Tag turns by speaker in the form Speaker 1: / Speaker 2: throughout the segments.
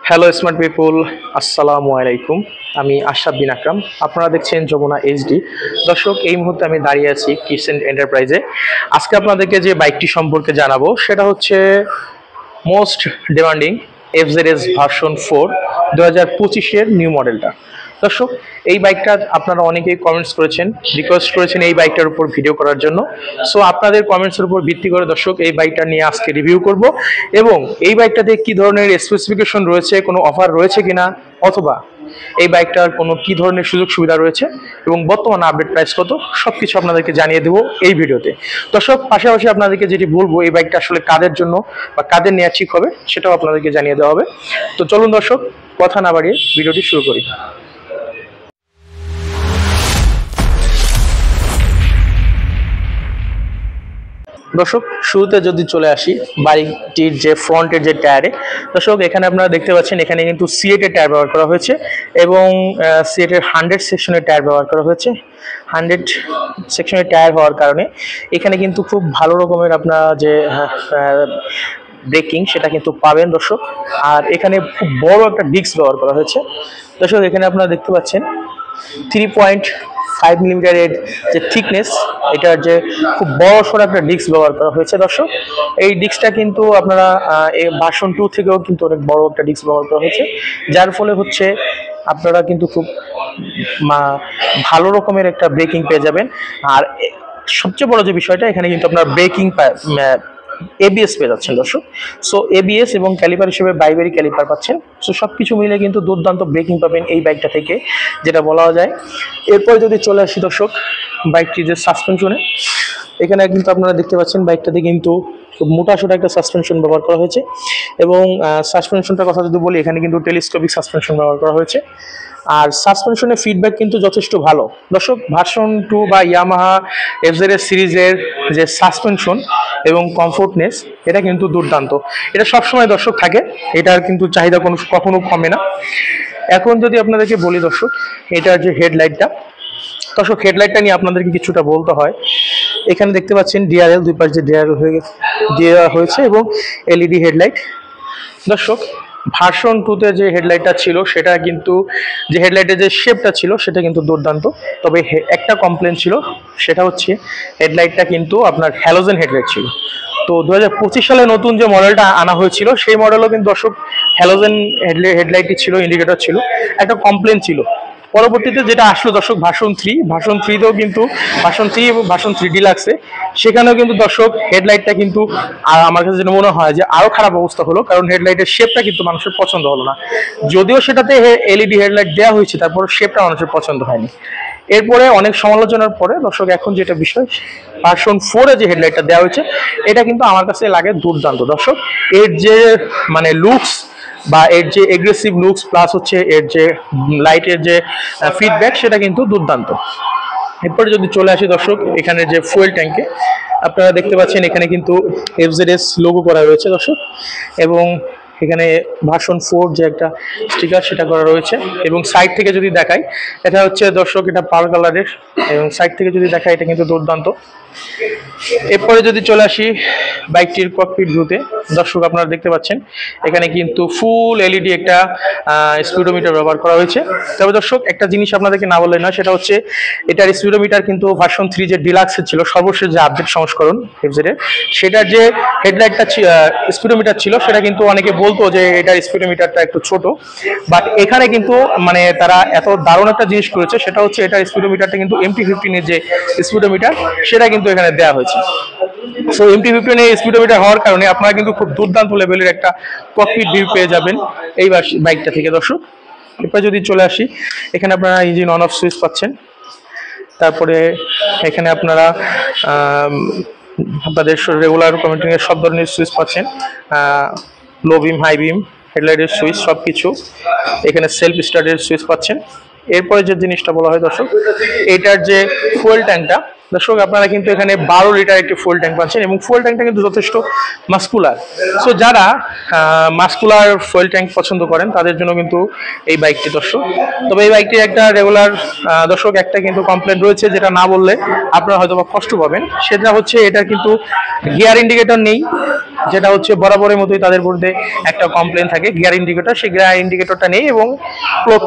Speaker 1: Hello smart পিপুল, আসসালামু আলাইকুম। আমি আশরাফ বিন আকরাম। আপনারা দেখছেন যমুনা এইচডি। দর্শক, এই মুহূর্তে আমি দাঁড়িয়ে আছি কিসেন্ট এন্টারপ্রাইজে। আজকে আপনাদেরকে যে বাইকটি সম্পর্কে জানাবো সেটা হচ্ছে মোস্ট ডিমান্ডিং এফজেডএস ভার্সন 4 2025-এর নিউ মডেলটা। দর্শক, এই বাইকটা আপনারা অনেকেই কমেন্টস করেছেন, রিকোয়েস্ট করেছেন এই বাইকটার উপর ভিডিও করার জন্য। সো আপনাদের কমেন্টসের উপর ভিত্তি করে দর্শক এই বাইকটা নিয়ে আজকে রিভিউ করব এবং এই বাইকটাতে কি ধরনের স্পেসিফিকেশন রয়েছে, কোনো অফার রয়েছে কিনা, অথবা এই বাইকটার কোনো কি ধরনের সুযোগ সুবিধা রয়েছে এবং বর্তমান আপডেট প্রাইস কত, সবকিছু আপনাদেরকে জানিয়ে দেবো এই ভিডিওতে। দর্শক, পাশাপাশি আপনাদেরকে যেটি বলবো এই বাইকটা আসলে কাদের জন্য বা কাদের নেওয়া ঠিক হবে সেটাও আপনাদেরকে জানিয়ে দেওয়া হবে। তো চলুন দর্শক, কথা না বাড়িয়ে ভিডিওটি শুরু করি। দর্শক, শুরুতে যদি চলে আসি বাইকটির যে ফ্রন্টের যে টায়ারে, দর্শক এখানে আপনারা দেখতে পাচ্ছেন এখানে কিন্তু সিএটের টায়ার ব্যবহার করা হয়েছে এবং সিএটের 100 সেকশনের টায়ার ব্যবহার করা হয়েছে। 100 সেকশনের টায়ার হওয়ার কারণে এখানে কিন্তু খুব ভালো রকমের আপনারা যে ব্রেকিং সেটা কিন্তু পাবেন দর্শক। আর এখানে খুব বড় একটা ডিস্ক ব্যবহার করা হয়েছে দর্শক। এখানে আপনারা দেখতে পাচ্ছেন 3.5 মিলিমিটারের যে থিকনেস, এটার যে খুব বড় সড়ো একটা ডিস্ক ব্যবহার করা হয়েছে দর্শক। এই ডিস্কটা কিন্তু আপনারা এই ভার্সন 2 থেকেও কিন্তু অনেক বড় একটা ডিস্ক ব্যবহার করা হয়েছে, যার ফলে হচ্ছে আপনারা কিন্তু খুব ভালো রকমের একটা ব্রেকিং পেয়ে যাবেন। আর সবচেয়ে বড় যে বিষয়টা, এখানে কিন্তু আপনার ব্রেকিং এবিএস পেয়ে যাচ্ছেন দর্শক। সো এবিএস এবং ক্যালিপার হিসেবে বাইবেরি ক্যালিপার পাচ্ছেন। সো সবকিছু মিলে কিন্তু দুর্দান্ত ব্রেকিং পাবেন এই বাইকটা থেকে, যেটা বলা যায়। এরপর যদি চলে আসি দর্শক বাইকটির যে সাসপেনশনে, এখানে কিন্তু আপনারা দেখতে পাচ্ছেন বাইকটাতে কিন্তু খুব মোটাসোটা একটা সাসপেনশন ব্যবহার করা হয়েছে এবং সাসপেনশনটার কথা যদি বলি, এখানে কিন্তু টেলিস্কোপিক সাসপেনশন ব্যবহার করা হয়েছে। আর সাসপেনশনের ফিডব্যাক কিন্তু যথেষ্ট ভালো দর্শক। ভার্সন 2 বা ইয়ামাহা এফজেডএস সিরিজের যে সাসপেনশন এবং কমফোর্টনেস, এটা কিন্তু দুর্দান্ত। এটা সবসময় দর্শক থাকে, এটার কিন্তু চাহিদা কখনো কমে না। এখন যদি আপনাদেরকে বলি দর্শক, এটার যে হেডলাইটটা, দর্শক হেডলাইটটা নিয়ে আপনাদেরকে কিছুটা বলতে হয়। এখানে দেখতে পাচ্ছেন ডিআরএল, দুই পাশে ডিআরএল দেওয়া হয়েছে এবং এলইডি হেডলাইট। দর্শক, ভার্সন 2-তে যে হেডলাইটটা ছিল সেটা কিন্তু, যে হেডলাইটের যে শেপটা ছিল সেটা কিন্তু দুর্দান্ত। তবে একটা কমপ্লেন ছিল, সেটা হচ্ছে হেডলাইটটা কিন্তু আপনার হ্যালোজেন হেডলাইট ছিল। তো 2025 সালে নতুন যে মডেলটা আনা হয়েছিল সেই মডেলও কিন্তু দর্শক হ্যালোজেন হেডলাইটই ছিল, ইন্ডিকেটর ছিল। একটা কমপ্লেন ছিল। পরবর্তীতে যেটা আসলো দর্শক ভার্সন 3তেও কিন্তু ভার্সন 3 এবং ভার্সন 3 ডিলাক্সে, সেখানেও কিন্তু দর্শক হেডলাইটটা কিন্তু, আর আমার কাছে যেটা মনে হয় যে আরো খারাপ অবস্থা হলো, কারণ হেডলাইটের শেপটা কিন্তু মানুষের পছন্দ হলো না। যদিও সেটাতে এলইডি হেডলাইট দেওয়া হয়েছে, তারপর শেপটা মানুষের পছন্দ হয়নি। এরপরে অনেক সমালোচনার পরে দর্শক এখন যেটা বিষয়, ভার্সন 4-এ যে হেডলাইটটা দেওয়া হয়েছে এটা কিন্তু আমার কাছে লাগে দুর্দান্ত দর্শক। এর যে লুকস বা এর যে এগ্রেসিভ লুকস প্লাস হচ্ছে এর যে লাইটের যে ফিডব্যাক, সেটা কিন্তু দুর্দান্ত। এরপরে যদি চলে আসি দর্শক এখানে যে ফুয়েল ট্যাঙ্কে, আপনারা দেখতে পাচ্ছেন এখানে কিন্তু এফজেডএস লোগো করা রয়েছে দর্শক, এবং এখানে ভার্সন 4 যে একটা স্টিকার সেটা করা রয়েছে। এবং সাইড থেকে যদি দেখাই, এটা হচ্ছে দর্শক এটা পার্ল কালারের, এবং সাইড থেকে যদি দেখাই এটা কিন্তু দুর্দান্ত। এরপরে যদি চলে আসি বাইকটির ককপিট ভিউতে, দর্শক আপনারা দেখতে পাচ্ছেন এখানে কিন্তু ফুল এলইডি একটা স্পিডোমিটার ব্যবহার করা হয়েছে। তবে দর্শক একটা জিনিস আপনাদেরকে না বললে না, সেটা হচ্ছে এটার স্পিডোমিটার কিন্তু ভার্সন 3 যে ডিলাক্সের ছিল, সর্বশেষ যে আপডেট সংস্করণ এফজেডের, সেটার যে হেডলাইটটা স্পিডোমিটার ছিল সেটা কিন্তু অনেকে বলতো যে এটার স্পিডোমিটারটা একটু ছোট। বাট এখানে কিন্তু তারা এত দারুণ একটা জিনিস করেছে, সেটা হচ্ছে এটার স্পিডোমিটারটা কিন্তু MT-15 যে স্পিডোমিটার সেটা কিন্তু এখানে দেওয়া হয়েছে। সো MT-15 স্পিডোমিটার হওয়ার কারণে আপনারা কিন্তু খুব দুর্দান্ত লেভেলের একটা ককপিট ভিউ পেয়ে যাবেন এই বাইকটা থেকে দর্শক। এরপর যদি চলে আসি, এখানে আপনারা ইঞ্জিন অন অফ সুইচ পাচ্ছেন। তারপরে এখানে আপনারা আপনাদের রেগুলার কমিউনিটিং এর সব ধরনের সুইচ পাচ্ছেন, লো বিম, হাই বিম, হেডলাইটের সুইচ সবকিছু। এখানে সেলফ স্টার্টের সুইচ পাচ্ছেন। এরপরে যে জিনিসটা বলা হয় দর্শক, এটার যে ফুয়েল ট্যাঙ্কটা, দর্শক আপনারা কিন্তু এখানে 12 লিটার একটি ফুয়েল ট্যাঙ্ক পাচ্ছেন এবং ফুয়েল ট্যাঙ্কটা কিন্তু যথেষ্ট মাস্কুলার। সো যারা মাস্কুলার ফুয়েল ট্যাঙ্ক পছন্দ করেন তাদের জন্য কিন্তু এই বাইকটি দর্শক। তবে এই বাইকটির একটা রেগুলার দর্শক একটা কিন্তু কমপ্লেন রয়েছে, যেটা না বললে আপনারা হয়তো বা কষ্ট পাবেন। সেটা হচ্ছে এটা কিন্তু গিয়ার ইন্ডিকেটর নেই যেটা হচ্ছে বরাবরের মতোই তাদের মধ্যে একটা কমপ্লেন থাকে গিয়ার ইন্ডিকেটর, সেই গিয়ার ইন্ডিকেটরটা নেই এবং ক্লক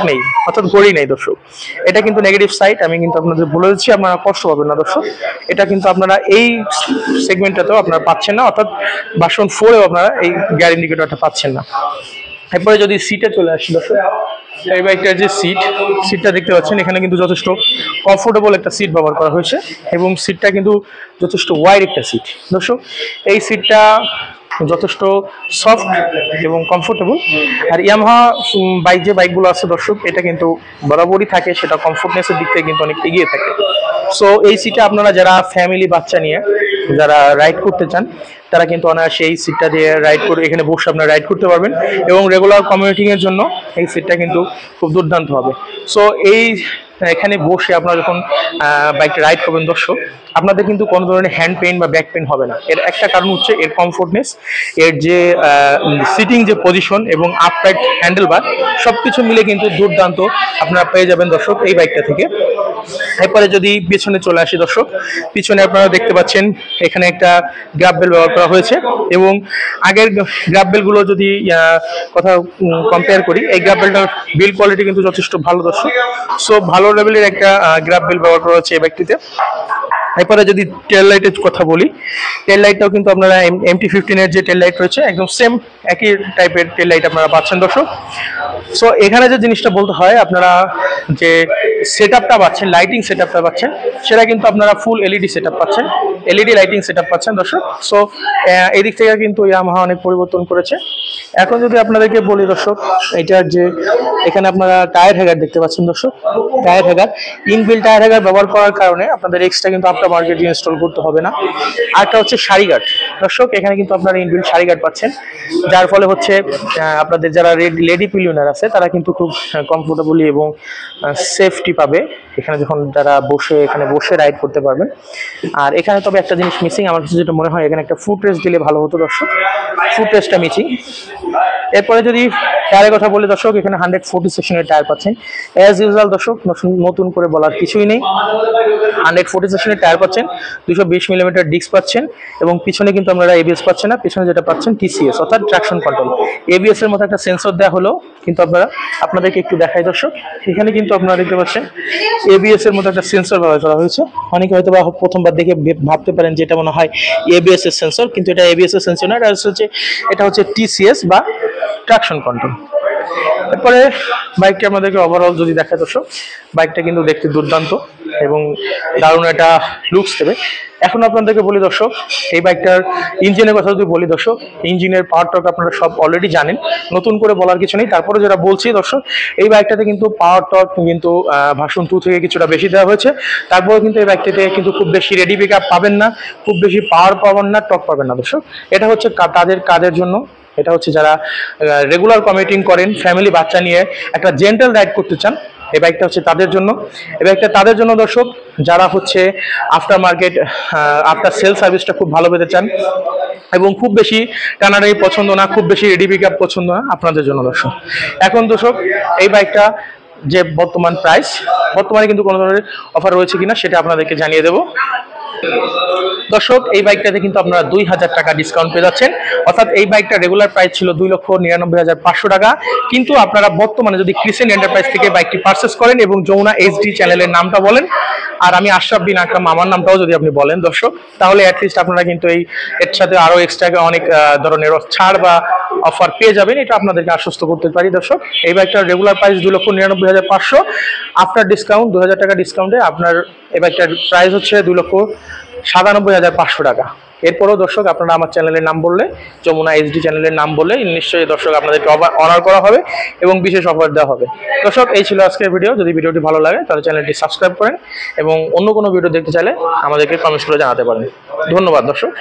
Speaker 1: নেই, অর্থাৎ ঘড়ি নেই দর্শক। এটা কিন্তু নেগেটিভ সাইড, আমি কিন্তু আপনাদের বলে দিচ্ছি, আপনারা কষ্ট পাবেন না দর্শক। এটা কিন্তু আপনারা এই সেগমেন্টটাতেও আপনারা পাচ্ছেন না, অর্থাৎ ভার্সন 4-এও আপনারা এই গিয়ার ইন্ডিকেটরটা পাচ্ছেন না। এরপরে যদি সিটে চলে আসি দর্শক, এই বাইকটার যে সিটটা দেখতে পাচ্ছেন, এখানে কিন্তু যথেষ্ট কমফোর্টেবল একটা সিট ব্যবহার করা হয়েছে এবং সিটটা কিন্তু যথেষ্ট ওয়াইড একটা সিট দর্শক। এই সিটটা যথেষ্ট সফট এবং কমফোর্টেবল। আর ইয়ামাহা যে বাইকগুলো আছে দর্শক, এটা কিন্তু বরাবরই থাকে, সেটা কমফোর্টনেসের দিক থেকে কিন্তু অনেক এগিয়ে থাকে। সো এই সিটে আপনারা যারা ফ্যামিলি বাচ্চা নিয়ে যারা রাইড করতে চান, তারা কিন্তু অনায়াসে এই সিটটা দিয়ে রাইড করে এখানে বসে আপনারা রাইড করতে পারবেন এবং রেগুলার কমিউটিং এর জন্য এই সিটটা কিন্তু খুব দুর্দান্ত হবে। সো এখানে বসে আপনারা যখন বাইকটা রাইড করবেন দর্শক, আপনাদের কিন্তু কোনো ধরনের হ্যান্ড পেইন বা ব্যাক পেইন হবে না। এর একটা কারণ হচ্ছে এর কমফোর্টনেস, এর যে সিটিং যে পজিশন এবং আপরাইট হ্যান্ডেল বার, সবকিছু মিলে কিন্তু দুর্দান্ত আপনারা পেয়ে যাবেন দর্শক এই বাইকটা থেকে। এরপরে যদি পিছনে চলে আসি দর্শক, পিছনে আপনারা দেখতে পাচ্ছেন এখানে একটা গ্রাব বেল ব্যবহার করা হয়েছে এবং আগের গ্রাব বেলগুলো যদি কথা কম্পেয়ার করি, এই গ্রাব বেলটার বিল কোয়ালিটি কিন্তু যথেষ্ট ভালো দর্শক। সো ভালো লেভেলের একটা গ্রাব বেল ব্যবহার করা হচ্ছে এই বাইকটিতে। এরপরে যদি টেল লাইটের কথা বলি, টেল লাইটটাও কিন্তু আপনারা MT-15 এর যে টেল লাইট রয়েছে, একদম সেম একই টাইপের টেল লাইট আপনারা পাচ্ছেন দর্শক। সো এখানে যে জিনিসটা বলতে হয়, আপনারা যে সেটআপটা পাচ্ছেন, লাইটিং সেটআপটা পাচ্ছেন, সেটা কিন্তু আপনারা ফুল এলইডি সেটআপ পাচ্ছেন, এলইডি লাইটিং সেটআপ পাচ্ছেন দর্শক। সো এই দিক থেকে কিন্তু ইয়ামাহা অনেক পরিবর্তন করেছে। এখন যদি আপনাদেরকে বলি দর্শক, এটার যে এখানে আপনারা টায়ার হ্যাগার দেখতে পাচ্ছেন দর্শক, tyre Hager inbuilt tyre Hager ব্যবহার করার কারণে আপনাদের এক্সট্রা কিন্তু আফটার মার্কেট ইনস্টল করতে হবে না। আরেকটা হচ্ছে সারি গার্ড দর্শক, এখানে কিন্তু আপনারা ইনবিল্ট সারি গার্ড পাচ্ছেন, যার ফলে হচ্ছে আপনাদের যারা লেডি পিলিয়নার আছে তারা কিন্তু খুব কমফোর্টেবলি এবং সেফটি পাবে এখানে যখন তারা এখানে বসে রাইড করতে পারবেন। আর এখানে তবে একটা জিনিস মিসিং, আমার কাছে যেটা মনে হয়, এখানে একটা ফুট রেস্ট দিলে ভালো হতো দর্শক, ফুট রেস্টটা মিসিং। এরপরে যদি টায়ারের কথা বলি দর্শক, এখানে 140 সেকশনের টায়ার পাচ্ছেন অ্যাজ ইউজুয়াল দর্শক, নতুন করে বলার কিছুই নেই। 140 সেকশনের টায়ার পাচ্ছেন, 220 মিলিমিটার ডিস্ক পাচ্ছেন এবং পিছনে কিন্তু আপনারা এবিএস পাচ্ছেন না, পিছনে যেটা পাচ্ছেন TCS অর্থাৎ ট্রাকশন কন্ট্রোল। এবিএস এর মতো একটা সেন্সর দেওয়া হলো, কিন্তু আপনাদেরকে একটু দেখাই দর্শক, এখানে কিন্তু আপনারা দেখতে পাচ্ছেন এবিএস এর মতো একটা সেন্সর ব্যবহার করা হয়েছে। অনেকে হয়তো বা প্রথমবার দেখে ভাবতে পারেন যে এটা মনে হয় এবিএস এর সেন্সর, কিন্তু এটা এবিএস এর সেন্সর না, এটা হচ্ছে TCS বা ট্রাকশন কন্ট্রোল। এরপরে বাইকটি আমাদেরকে ওভারঅল যদি দেখা দর্শক, বাইকটা কিন্তু দেখতে দুর্দান্ত এবং দারুণ একটা লুকস দেবে। এখন আপনাদেরকে বলি দর্শক, এই বাইকটার ইঞ্জিনের কথা যদি বলি দর্শক, ইঞ্জিনের পাওয়ার টর্ক আপনারা সব অলরেডি জানেন, নতুন করে বলার কিছু নেই। তারপরে যেটা বলছি দর্শক, এই বাইকটাতে কিন্তু পাওয়ার টর্ক কিন্তু ভার্সন 2 থেকে কিছুটা বেশি দেওয়া হয়েছে। তারপরে কিন্তু এই বাইকটিতে কিন্তু খুব বেশি রেডি পিক আপ পাবেন না, খুব বেশি পাওয়ার পাবেন না, টর্ক পাবেন না দর্শক। এটা হচ্ছে তাদের কাজের জন্য, এটা হচ্ছে যারা রেগুলার কমিউটিং করেন, ফ্যামিলি বাচ্চা নিয়ে একটা জেন্টাল রাইড করতে চান, এই বাইকটা হচ্ছে তাদের জন্য। এই বাইকটা তাদের জন্য দর্শক যারা হচ্ছে আফটার মার্কেট আফটার সেল সার্ভিসটা খুব ভালো পেতে চান এবং খুব বেশি টানাটানি পছন্দ না, খুব বেশি রেডি পিক আপ পছন্দ না, আপনাদের জন্য দর্শক। এখন দর্শক এই বাইকটা যে বর্তমানে কিন্তু কোনো ধরনের অফার রয়েছে কিনা সেটা আপনাদেরকে জানিয়ে দেবো দর্শক। এই বাইকটাতে কিন্তু আপনারা 2000 টাকা ডিসকাউন্ট পেয়ে যাচ্ছেন, অর্থাৎ এই বাইকটা রেগুলার প্রাইস ছিল 2,99,500 টাকা, কিন্তু আপনারা বর্তমানে যদি ক্রিসেন্ট এন্টারপ্রাইজ থেকে বাইকটি পারচেস করেন এবং যমুনা HD চ্যানেলের নামটা বলেন, আর আমি আশরাফ বিন আকরাম আমার নামটাও যদি আপনি বলেন দর্শক, তাহলে অ্যাটলিস্ট আপনারা কিন্তু এর সাথে আরো এক্সট্রা অনেক ধরনের ছাড় বা অফার পেয়ে যাবেন, এটা আপনাদেরকে আশ্বস্ত করতে পারি দর্শক। এই বাইকটার রেগুলার প্রাইস 2,99,500, আফটার ডিসকাউন্ট 2000 টাকা ডিসকাউন্টে আপনার এই বাইকটার প্রাইস হচ্ছে 2,97,500 টাকা। এরপরও দর্শক আপনারা আমার চ্যানেলের নাম বললে, যমুনা HD চ্যানেলের নাম বললে নিশ্চয়ই দর্শক আপনাদেরকে অনার করা হবে এবং বিশেষ অফার দেওয়া হবে। দর্শক এই ছিল আজকের ভিডিও, যদি ভিডিওটি ভালো লাগে তাহলে চ্যানেলটি সাবস্ক্রাইব করেন এবং অন্য কোনো ভিডিও দেখতে চাইলে আমাদেরকে কমেন্টস করে জানাতে পারেন। ধন্যবাদ দর্শক।